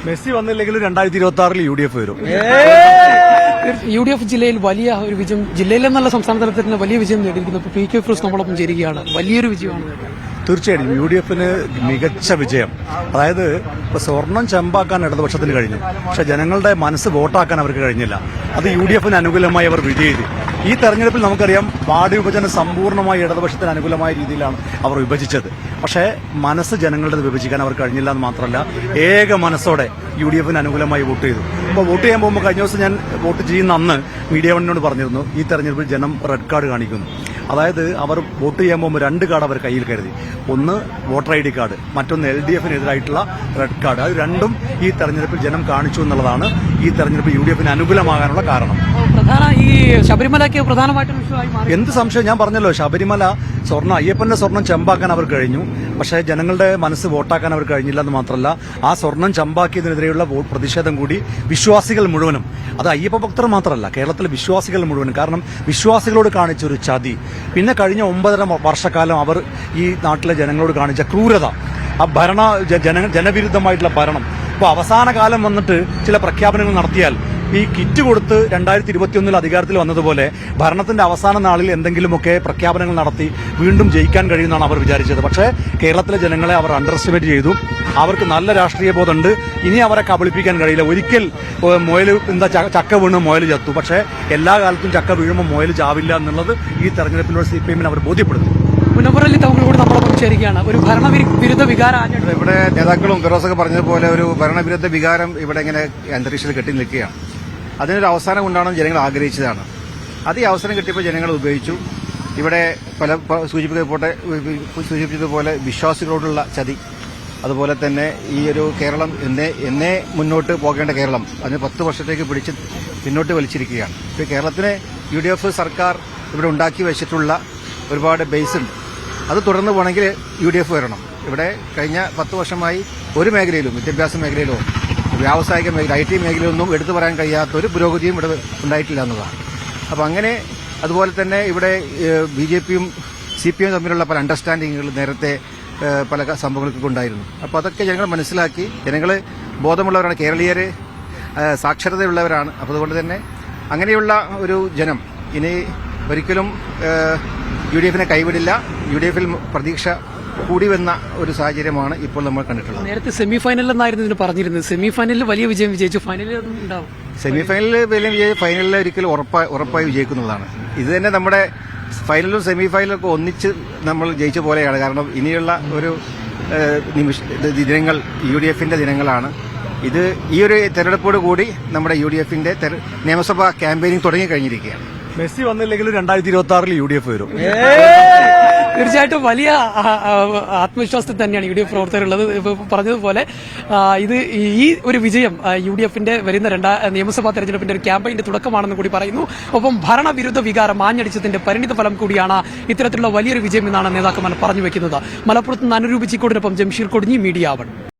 Messi വന്നില്ലെങ്കിൽ 2026 UDF വരും. UDF ജില്ലയിൽ വലിയ ഒരു വിജയം, ജില്ലയിലെന്നല്ല സംസ്ഥാന തലത്തിൽ തന്നെ വലിയ വിജയം നേടിയിരിക്കുന്നു. ഇപ്പോൾ PK ഫിറോസ് നമ്മളൊപ്പം ചേരുകയാണ്. വലിയൊരു വിജയമാണ്. തീർച്ചയായും UDFന് മികച്ച വിജയം. അതായത് ഇപ്പൊ സ്വർണം ചെമ്പാക്കാൻ ഇടതുപക്ഷത്തിന് കഴിഞ്ഞു, പക്ഷെ ജനങ്ങളുടെ മനസ്സ് വോട്ടാക്കാൻ അവർക്ക് കഴിഞ്ഞില്ല. അത് UDFന് അനുകൂലമായി അവർ വിജയിച്ചു. ഈ തെരഞ്ഞെടുപ്പിൽ നമുക്കറിയാം വാർഡ് വിഭജനം സമ്പൂർണ്ണമായി ഇടതുപക്ഷത്തിന് അനുകൂലമായ രീതിയിലാണ് അവർ വിഭജിച്ചത്. പക്ഷേ മനസ്സ് ജനങ്ങളുടെ വിഭജിക്കാൻ അവർ കഴിഞ്ഞില്ല എന്ന് മാത്രമല്ല, ഏക മനസ്സോടെ UDFന് അനുകൂലമായി വോട്ട് ചെയ്തു. ഇപ്പോൾ വോട്ട് ചെയ്യാൻ പോകുമ്പോൾ കഴിഞ്ഞ ദിവസം ഞാൻ വോട്ട് ചെയ്യുന്ന അന്ന് മീഡിയ വണ്ണിനോട് പറഞ്ഞിരുന്നു, ഈ തെരഞ്ഞെടുപ്പിൽ ജനം റെഡ് കാർഡ് കാണിക്കുന്നു. അതായത് അവർ വോട്ട് ചെയ്യാൻ പോകുമ്പോൾ 2 കാർഡ് അവർ കയ്യിൽ കരുതി. ഒന്ന് വോട്ടർ ID കാർഡ്, മറ്റൊന്ന് LDFനെതിരായിട്ടുള്ള റെഡ് കാർഡ്. അത് രണ്ടും ഈ തെരഞ്ഞെടുപ്പിൽ ജനം കാണിച്ചു എന്നുള്ളതാണ് ഈ തെരഞ്ഞെടുപ്പ് UDFന് അനുകൂലമാകാനുള്ള കാരണം. ഈ ശബരിമലയ്ക്ക് പ്രധാനമായിട്ടും വിഷയമായി മാറി. എന്ത് സംശയം, ഞാൻ പറഞ്ഞല്ലോ, ശബരിമല അയ്യപ്പന്റെ സ്വർണം ചെമ്പാക്കാൻ അവർ കഴിഞ്ഞു, പക്ഷേ ജനങ്ങളുടെ മനസ്സ് വോട്ടാക്കാൻ അവർ കഴിഞ്ഞില്ല എന്ന് മാത്രമല്ല, ആ സ്വർണം ചെമ്പാക്കിയതിനെതിരെയുള്ള പ്രതിഷേധം കൂടി വിശ്വാസികൾ മുഴുവനും, അത് അയ്യപ്പ ഭക്തർ മാത്രമല്ല, കേരളത്തിലെ വിശ്വാസികൾ മുഴുവനും, കാരണം വിശ്വാസികളോട് കാണിച്ചൊരു ചതി, പിന്നെ കഴിഞ്ഞ 9.5 വർഷക്കാലം അവർ ഈ നാട്ടിലെ ജനങ്ങളോട് കാണിച്ച ക്രൂരത, ആ ജനവിരുദ്ധമായിട്ടുള്ള ഭരണം. ഇപ്പോൾ അവസാന കാലം വന്നിട്ട് ചില പ്രഖ്യാപനങ്ങൾ നടത്തിയാൽ, ഈ കിറ്റ് കൊടുത്ത് 2021 അധികാരത്തിൽ വന്നതുപോലെ ഭരണത്തിന്റെ അവസാന നാളിൽ എന്തെങ്കിലുമൊക്കെ പ്രഖ്യാപനങ്ങൾ നടത്തി വീണ്ടും ജയിക്കാൻ കഴിയുമെന്നാണ് അവർ വിചാരിച്ചത്. പക്ഷേ കേരളത്തിലെ ജനങ്ങളെ അവർ അണ്ടർ എസ്റ്റിമേറ്റ് ചെയ്തു. അവർക്ക് നല്ല രാഷ്ട്രീയ ബോധമുണ്ട്. ഇനി അവരെ കബളിപ്പിക്കാൻ കഴിയില്ല. ഒരിക്കൽ ചക്ക വീണ് മുയൽ ചത്തു, പക്ഷേ എല്ലാ കാലത്തും ചക്ക വീഴുമ്പോൾ മുയൽ ചാവില്ല എന്നുള്ളത് ഈ തെരഞ്ഞെടുപ്പിലൂടെ CPM അവർ ബോധ്യപ്പെടുത്തി. മുനവറലി തങ്ങളോട് നമ്മളൊപ്പം ചേരുകയാണ്. ഒരു ഭരണവിരുദ്ധ വികാരം ഇവിടെ നേതാക്കളും ഫിറോസൊക്കെ പറഞ്ഞതുപോലെ ഒരു ഭരണവിരുദ്ധ വികാരം ഇവിടെ ഇങ്ങനെ അന്തരീക്ഷത്തിൽ കെട്ടി നിൽക്കുകയാണ്. അതിനൊരു അവസാനം കൊണ്ടാണെന്ന് ജനങ്ങൾ ആഗ്രഹിച്ചതാണ്. അത് ഈ അവസരം കിട്ടിയപ്പോൾ ജനങ്ങൾ ഉപയോഗിച്ചു. ഇവിടെ സൂചിപ്പിച്ചതുപോലെ വിശ്വാസികളോടുള്ള ചതി, അതുപോലെ തന്നെ ഈ ഒരു കേരളം എന്നേ മുന്നോട്ട് പോകേണ്ട കേരളം അതിന് 10 വർഷത്തേക്ക് പിടിച്ച് പിന്നോട്ട് വലിച്ചിരിക്കുകയാണ്. ഇപ്പോൾ കേരളത്തിന് UDF സർക്കാർ ഇവിടെ ഉണ്ടാക്കി വെച്ചിട്ടുള്ള ഒരുപാട് ബേസ് ഉണ്ട്. അത് തുടർന്ന് പോകണമെങ്കിൽ UDF വരണം. ഇവിടെ കഴിഞ്ഞ 10 വർഷമായി ഒരു മേഖലയിലും, വിദ്യാഭ്യാസ മേഖലയിലോ വ്യാവസായിക മേഖല, IT മേഖലയൊന്നും എടുത്തു പറയാൻ കഴിയാത്ത ഒരു പുരോഗതിയും ഇവിടെ ഉണ്ടായിട്ടില്ല എന്നതാണ്. അപ്പോൾ അങ്ങനെ അതുപോലെ തന്നെ ഇവിടെ BJPയും CPM തമ്മിലുള്ള പല അണ്ടർസ്റ്റാൻഡിങ്ങുകൾ നേരത്തെ പല സംഭവങ്ങൾക്കൊക്കെ ഉണ്ടായിരുന്നു. അപ്പോൾ അതൊക്കെ ജനങ്ങൾ മനസ്സിലാക്കി. ജനങ്ങൾ ബോധമുള്ളവരാണ്, കേരളീയർ സാക്ഷരതയുള്ളവരാണ്. അപ്പോൾ അതുകൊണ്ട് തന്നെ അങ്ങനെയുള്ള ഒരു ജനം ഇനി ഒരിക്കലും UDFനെ കൈവിടില്ല. UDFൽ പ്രതീക്ഷ കൂടി വന്ന ഒരു സാഹചര്യമാണ് ഇപ്പോൾ നമ്മൾ കണ്ടിട്ടുള്ളത്. നേരത്തെ സെമിഫൈനൽ എന്നായിരുന്നു ഇതിന് പറഞ്ഞിരുന്നത്. സെമിഫൈനലിൽ വലിയ വിജയം വിജയിച്ചു, ഫൈനലിൽ ഉണ്ടാവും. സെമിഫൈനലിൽ വലിയ വിജയം, ഫൈനലിൽ ഒരിക്കലും ഉറപ്പായി വിജയിക്കുന്നതാണ്. ഇത് തന്നെ നമ്മുടെ ഫൈനലും സെമിഫൈനലും ഒക്കെ ഒന്നിച്ച് നമ്മൾ ജയിച്ച പോലെയാണ്. കാരണം ഇനിയുള്ള ഒരു ദിനങ്ങൾ UDFന്റെ ദിനങ്ങളാണ്. ഇത് ഈ ഒരു തെരഞ്ഞെടുപ്പോട് കൂടി നമ്മുടെ UDFന്റെ നിയമസഭാ ക്യാമ്പയിനിങ് തുടങ്ങി കഴിഞ്ഞിരിക്കുകയാണ്. മെസ്സി വന്നില്ലെങ്കിൽ 2026 UDF വരും. തീർച്ചയായിട്ടും വലിയ ആത്മവിശ്വാസത്തിൽ തന്നെയാണ് UDF പ്രവർത്തകരുള്ളത്. പറഞ്ഞതുപോലെ ഇത് ഈ ഒരു വിജയം UDFന്റെ വരുന്ന നിയമസഭാ തെരഞ്ഞെടുപ്പിന്റെ ഒരു ക്യാമ്പയിന്റെ തുടക്കമാണെന്ന് കൂടി പറയുന്നു. ഒപ്പം ഭരണവിരുദ്ധ വികാരം ആഞ്ഞടിച്ചതിന്റെ പരിണിത ഫലം കൂടിയാണ് ഇത്തരത്തിലുള്ള വലിയൊരു വിജയം എന്നാണ് നേതാക്കന്മാർ പറഞ്ഞു വെക്കുന്നത്. മലപ്പുറത്ത് നിന്ന് അനുരൂപ് ചിക്കോടിനൊപ്പം ജംഷീർ കൊടിഞ്ഞി, മീഡിയ 1.